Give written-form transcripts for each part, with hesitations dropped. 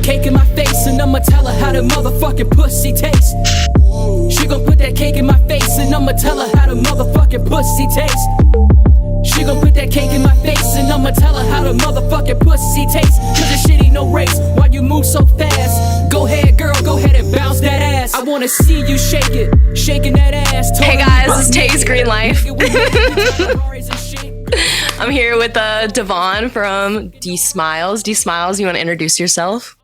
that cake in my face and I'ma tell her how the motherfucking pussy tastes. She gon' put that cake in my face and I'ma tell her how the motherfucking pussy tastes. She gon' put that cake in my face and I'ma tell her how the motherfucking pussy tastes. Cause this shit ain't no race, why you move so fast? Go ahead girl, go ahead and bounce that ass. I wanna see you shake it, shaking that ass. Hey guys, this is TaysGreenLife. I'm here with Davon from D Smiles. D Smiles, you wanna introduce yourself?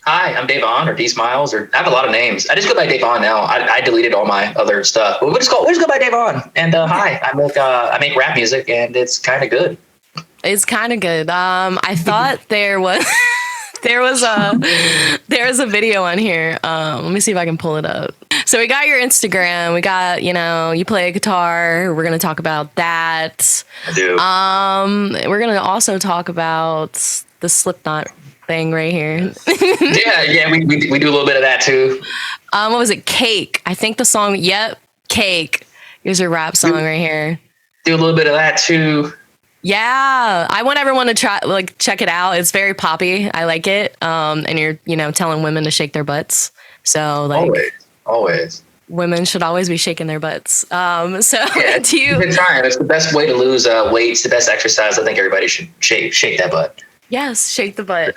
Hi, I'm Davon or D Smiles, or I have a lot of names. I just go by Davon now. I deleted all my other stuff. But we'll just go by Davon. And hi, I make rap music, and it's kind of good. It's kind of good. I thought there was a video on here. Let me see if I can pull it up. So we got your Instagram. We got, you play a guitar. We're gonna talk about that. I do. We're gonna also talk about the Slipknot thing right here. yeah, we do a little bit of that too. What was it? Cake. I think the song. Yep, Cake. Here's your rap song right here. Do a little bit of that too. Yeah, I want everyone to check it out. It's very poppy. I like it. And you're telling women to shake their butts. So always. Women should always be shaking their butts. It's the best way to lose weight. It's the best exercise. I think everybody should shake that butt. Yes, shake the butt.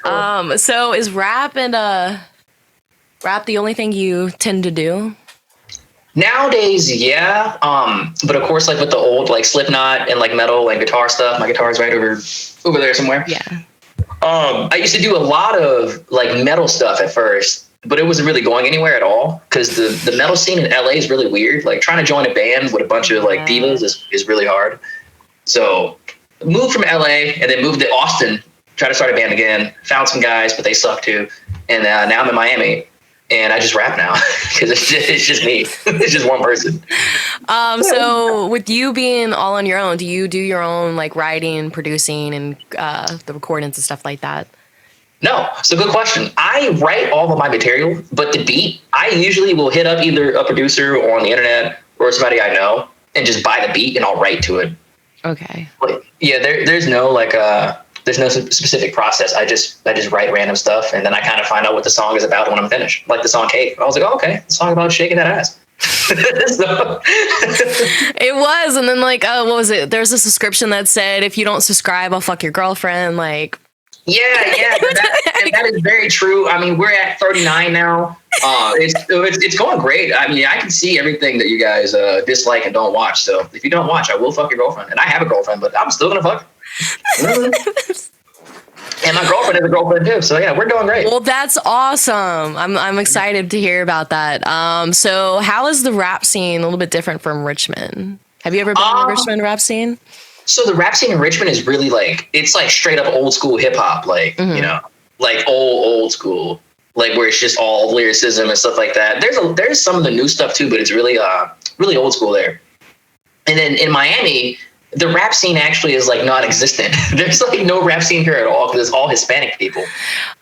So is rap the only thing you tend to do? Nowadays, yeah. But of course, like with the old Slipknot and metal and guitar stuff, my guitar's right over there somewhere. Yeah. I used to do a lot of metal stuff at first, but it wasn't really going anywhere at all because the metal scene in LA is really weird. Like trying to join a band with a bunch of divas is really hard. So moved from LA and then moved to Austin. Try to start a band again, found some guys, but they suck too. And now I'm in Miami and I just rap now because it's just me. It's just one person. So with you being all on your own, do you do your own writing, producing and the recordings and stuff like that? No. So good question. I write all of my material, but the beat, I usually will hit up either a producer or on the internet or somebody I know and just buy the beat and I'll write to it. Okay. But yeah, there's no there's no specific process. I just write random stuff and then I kind of find out what the song is about when I'm finished. Like the song Cake. I was like, oh, okay, the song about shaking that ass. It was. And then what was it? There's a subscription that said, if you don't subscribe, I'll fuck your girlfriend. Yeah, that is very true. I mean, we're at 39 now. It's going great. I mean, I can see everything that you guys dislike and don't watch. So if you don't watch, I will fuck your girlfriend. And I have a girlfriend, but I'm still gonna fuck her. And my girlfriend is a girlfriend too. So yeah, we're doing great. Well, that's awesome. I'm excited to hear about that. So how is the rap scene a little bit different from Richmond? Have you ever been in the Richmond rap scene? So the rap scene in Richmond is really it's straight up old school hip hop, old school, where it's just all lyricism and stuff like that. There's some of the new stuff too, but it's really really old school there. And then in Miami, the rap scene actually is non-existent. There's no rap scene here at all because it's all Hispanic people.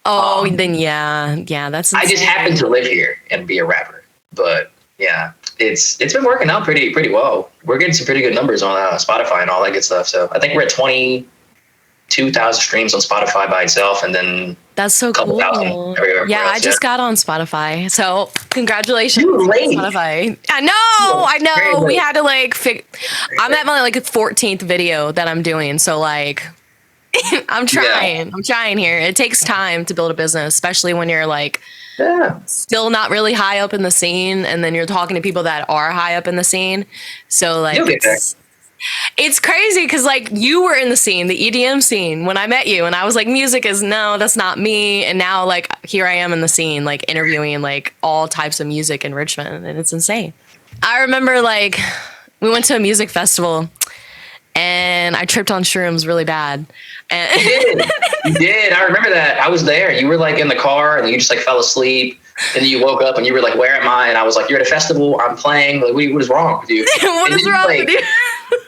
Oh, then yeah, that's insane. I just happen to live here and be a rapper, but yeah. It's been working out pretty well. We're getting some pretty good numbers on Spotify and all that good stuff. So I think we're at 22,000 streams on Spotify by itself, and then that's so cool. Everywhere else, I just got on Spotify, so congratulations. You were late. Spotify. I know. We had to I'm at my 14th video that I'm doing, so I'm trying. Yeah. I'm trying here. It takes time to build a business, especially when you're still not really high up in the scene, and then you're talking to people that are high up in the scene. So it's crazy because you were in the scene, the EDM scene, when I met you, and I was music is that's not me. And now here I am in the scene, interviewing all types of music in Richmond, and it's insane. I remember we went to a music festival and I tripped on shrooms really bad. And You did. I remember that. I was there. You were in the car and you just fell asleep. And then you woke up and you were where am I? And I was you're at a festival. I'm playing. What is wrong with you? What is wrong with you?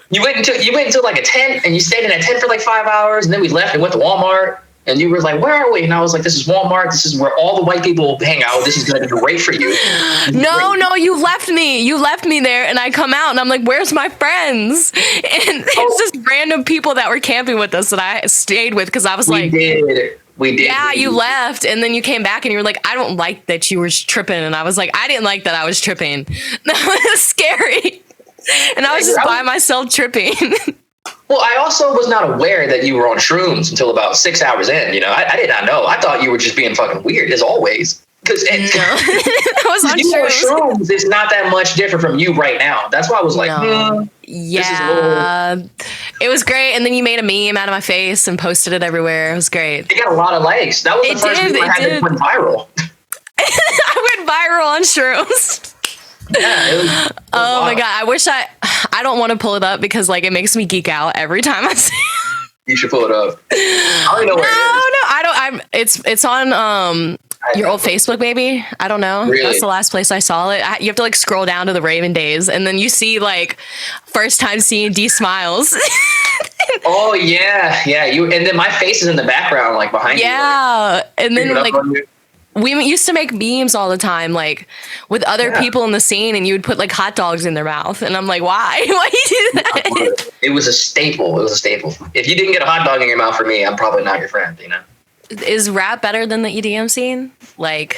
You went into a tent and you stayed in a tent for 5 hours. And then we left and went to Walmart. And you were where are we? And I was this is Walmart. This is where all the white people hang out. This is going to be great for you. No, you left me. You left me there. And I come out and I'm where's my friends? And it's just random people that were camping with us that I stayed with because I was We did. We did. Yeah, you left, and then you came back, and you were like, "I don't like that you were tripping," and I was like, "I didn't like that I was tripping." That was scary, and I was just by myself tripping. Well, I also was not aware that you were on shrooms until about 6 hours in. You know, I did not know. I thought you were just being fucking weird, as always. Because I was on shrooms is not that much different from you right now. That's why I was like, yeah, it was great. And then you made a meme out of my face and posted it everywhere. It was great. It got a lot of likes. That was the first meme I had that went viral. I went viral on shrooms. Yeah, it was oh my God. I don't want to pull it up because like it makes me geek out every time I see it. You should pull it up. I don't know where it is. It's on your old Facebook, maybe. I don't know. Really? That's the last place I saw it. You have to like scroll down to the Raven days, and then you see like first time seeing D smiles. Oh yeah. And then my face is in the background, like behind you. Yeah, and then like we used to make memes all the time, like with other people in the scene, and you would put like hot dogs in their mouth, and I'm like, why? Why do you do that? It was a staple. If you didn't get a hot dog in your mouth for me, I'm probably not your friend. You know. Is rap better than the EDM scene? Like,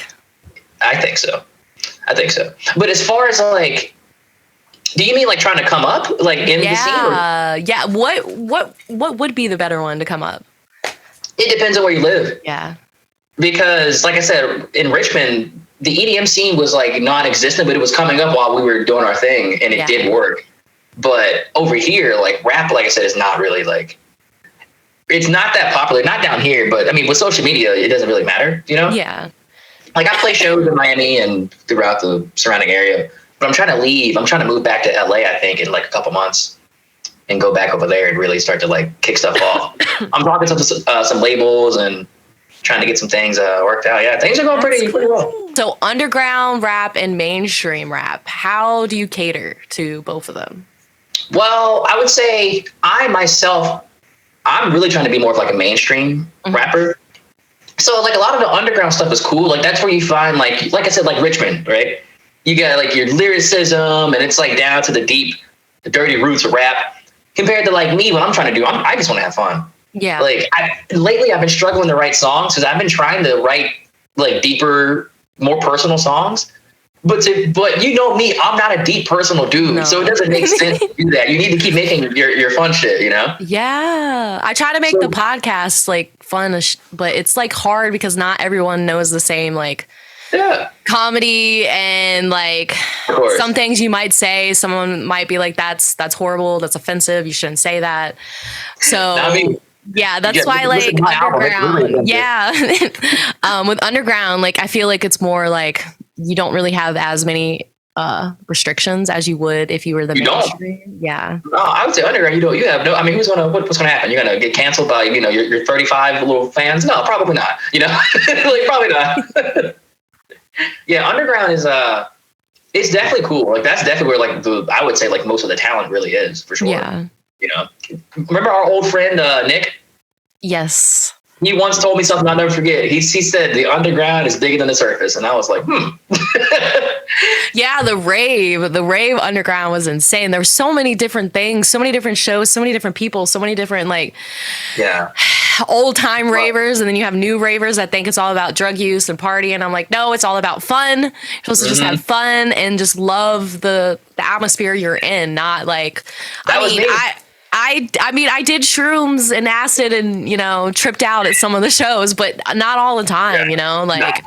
I think so. But as far as like, do you mean like trying to come up like in the scene? Yeah. What would be the better one to come up? It depends on where you live. Yeah. Because like I said, in Richmond, the EDM scene was like non-existent, but it was coming up while we were doing our thing, and it did work. But over here, like rap, like I said, is not really like. It's not that popular, not down here, but I mean, with social media, it doesn't really matter, you know? Yeah. Like I play shows in Miami and throughout the surrounding area, but I'm trying to leave. I'm trying to move back to LA, I think, in like a couple months and go back over there and really start to like kick stuff off. I'm talking to some labels and trying to get some things worked out. Yeah, things are going pretty well. So underground rap and mainstream rap, how do you cater to both of them? Well, I would say I'm really trying to be more of like a mainstream rapper. So like a lot of the underground stuff is cool. Like that's where you find like I said, like Richmond, right? You got like your lyricism and it's like down to the dirty roots of rap compared to like me, what I'm trying to do. I just want to have fun. Yeah. Like lately I've been struggling to write songs because I've been trying to write like deeper, more personal songs. But you know me, I'm not a deep personal dude, so it doesn't make sense to do that. You need to keep making your fun shit, you know? Yeah. I try to make the podcast like fun, but it's like hard because not everyone knows the same like comedy and like some things you might say, someone might be like, that's horrible, that's offensive, you shouldn't say that. So yeah, that's why like underground. With underground, like I feel like it's more like you don't really have as many restrictions as you would if you were the mainstream. Yeah. No, I would say underground. You have no. I mean, what's gonna happen? You're gonna get canceled by your 35 little fans? No, probably not. You know, like probably not. Yeah, underground is it's definitely cool. Like that's definitely where like I would say like most of the talent really is for sure. Yeah. You know, remember our old friend Nick? Yes. He once told me something I'll never forget. He said the underground is bigger than the surface, and I was like, Yeah, the rave underground was insane. There were so many different things, so many different shows, so many different people, so many different like old time ravers, and then you have new ravers that think it's all about drug use and party, and I'm like, no, it's all about fun. You're supposed to just have fun and just love the atmosphere you're in, not like I mean, I did shrooms and acid and, tripped out at some of the shows, but not all the time, like.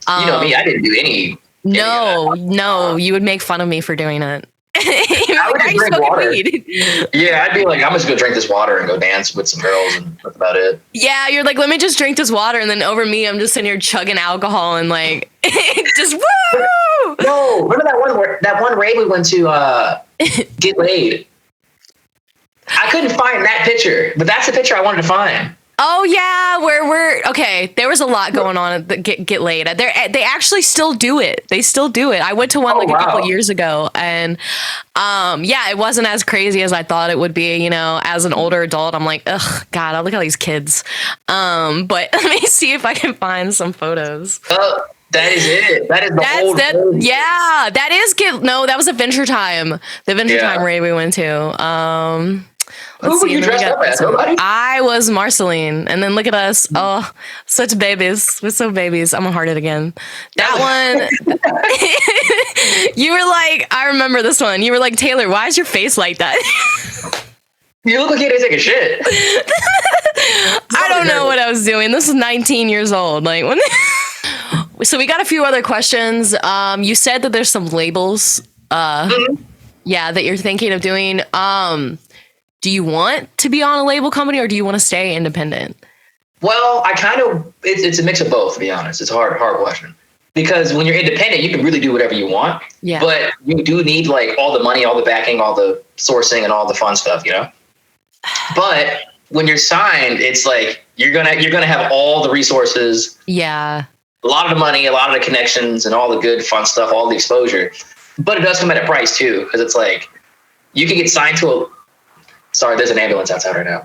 You know me, I didn't do any. No, you would make fun of me for doing it. I would just drink water. Yeah, I'd be like, I'm just going to drink this water and go dance with some girls, and that's about it. Yeah, you're like, let me just drink this water, and then over me, I'm just sitting here chugging alcohol and like, just woo! No, remember that one rave we went to get laid? I couldn't find that picture, but that's the picture I wanted to find. Oh yeah, okay. There was a lot going on at the get laid. They actually still do it. They still do it. I went to one a couple years ago, and it wasn't as crazy as I thought it would be. As an older adult, I'm like, ugh, God, I look at these kids. But let me see if I can find some photos. That is it. That is the yeah, that is that was Adventure Time. The Adventure Time rave we went to. Who were you dressed up as? Nobody? I was Marceline. And then look at us. Oh, such babies. We're so babies. I'm going to heart it again. That one. You were like, I remember this one. You were like, Taylor, why is your face like that? You look like you didn't take a shit. I don't know what I was doing. This is 19 years old. Like when. So we got a few other questions. You said that there's some labels. Yeah, that you're thinking of doing. Do you want to be on a label company or do you want to stay independent? Well, it's a mix of both, to be honest. It's a hard question. Because when you're independent, you can really do whatever you want. Yeah. But you do need like all the money, all the backing, all the sourcing and all the fun stuff, you know? But when you're signed, it's like you're gonna have all the resources. Yeah. A lot of the money, a lot of the connections and all the good fun stuff, all the exposure. But it does come at a price too, because it's like you can get signed to sorry, there's an ambulance outside right now.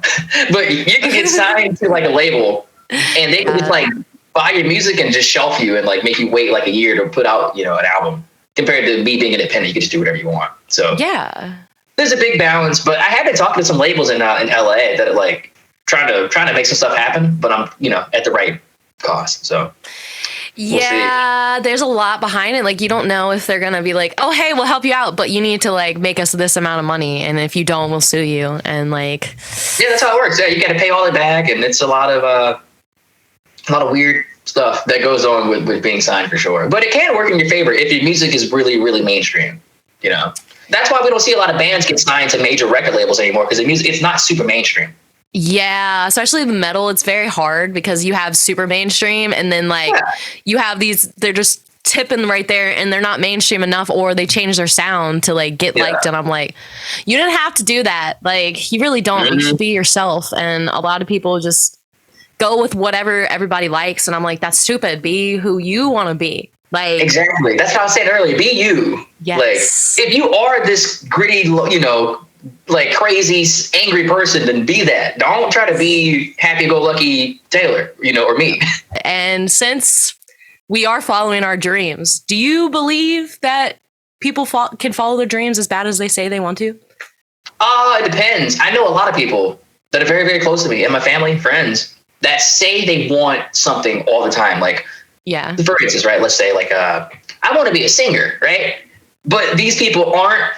But you can get signed to like a label and they can just like buy your music and just shelf you and like make you wait like a year to put out, you know, an album. Compared to me being independent, you can just do whatever you want. So yeah, there's a big balance. But I have been talking to some labels in LA that are like trying to make some stuff happen, but I'm, you know, at the right cost. So yeah, there's a lot behind it. Like you don't know if they're gonna be like, oh hey, we'll help you out, but you need to like make us this amount of money, and if you don't, we'll sue you. And like, yeah, that's how it works. Yeah, you got to pay all it back, and it's a lot of weird stuff that goes on with being signed for sure. But it can work in your favor if your music is really, really mainstream. You know, that's why we don't see a lot of bands get signed to major record labels anymore, because the music, it's not super mainstream. Yeah, especially the metal, it's very hard because you have super mainstream and then like you have these, they're just tipping right there and they're not mainstream enough, or they change their sound to like get liked. And I'm like, you didn't have to do that. Like you really don't. You should be yourself. And a lot of people just go with whatever everybody likes. And I'm like, that's stupid. Be who you want to be. Like exactly. That's how I said earlier. Be you. Yes. Like if you are this gritty, you know, like crazy, angry person, then be that. Don't try to be happy-go-lucky Taylor, you know, or me. And since we are following our dreams, do you believe that people can follow their dreams as bad as they say they want to? It depends. I know a lot of people that are very, very close to me and my family, friends, that say they want something all the time. Like, yeah. For instance, right, let's say like, I want to be a singer, right? But these people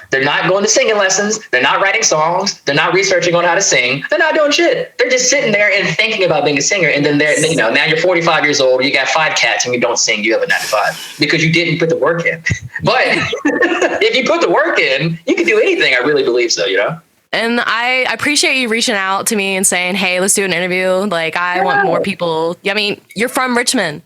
they're not going to singing lessons. They're not writing songs. They're not researching on how to sing. They're not doing shit. They're just sitting there and thinking about being a singer. And then you know, now you're 45 years old, you got 5 cats and you don't sing, you have a 9 to 5 because you didn't put the work in. But if you put the work in, you can do anything. I really believe so, you know? And I appreciate you reaching out to me and saying, hey, let's do an interview. Like I want more people. I mean, you're from Richmond.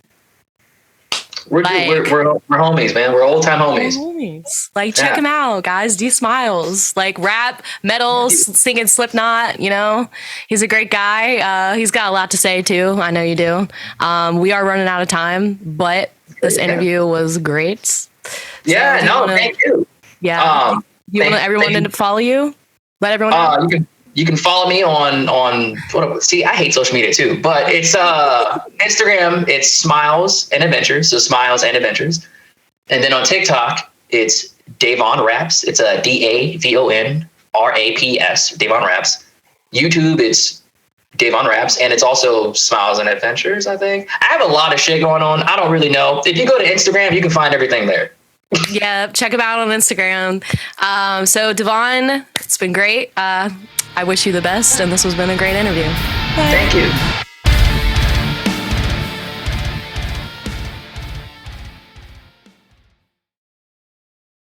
We're homies, man. We're old time homies. Like check him out, guys. D Smiles, like rap, metal, singing Slipknot. You know, he's a great guy. He's got a lot to say too. I know you do. We are running out of time, but this interview was great. So thank you. Yeah, you want everyone to follow you? Let everyone know. You can follow me on see, I hate social media too, but it's Instagram, it's Smiles and Adventures. So Smiles and Adventures. And then on TikTok, it's Davon Raps. It's a DAVON Davon Raps. YouTube, it's Davon Raps, and it's also Smiles and Adventures, I think. I have a lot of shit going on. I don't really know. If you go to Instagram, you can find everything there. Yeah, check him out on Instagram. So Davon, it's been great. I wish you the best, and this has been a great interview. Bye. Thank you.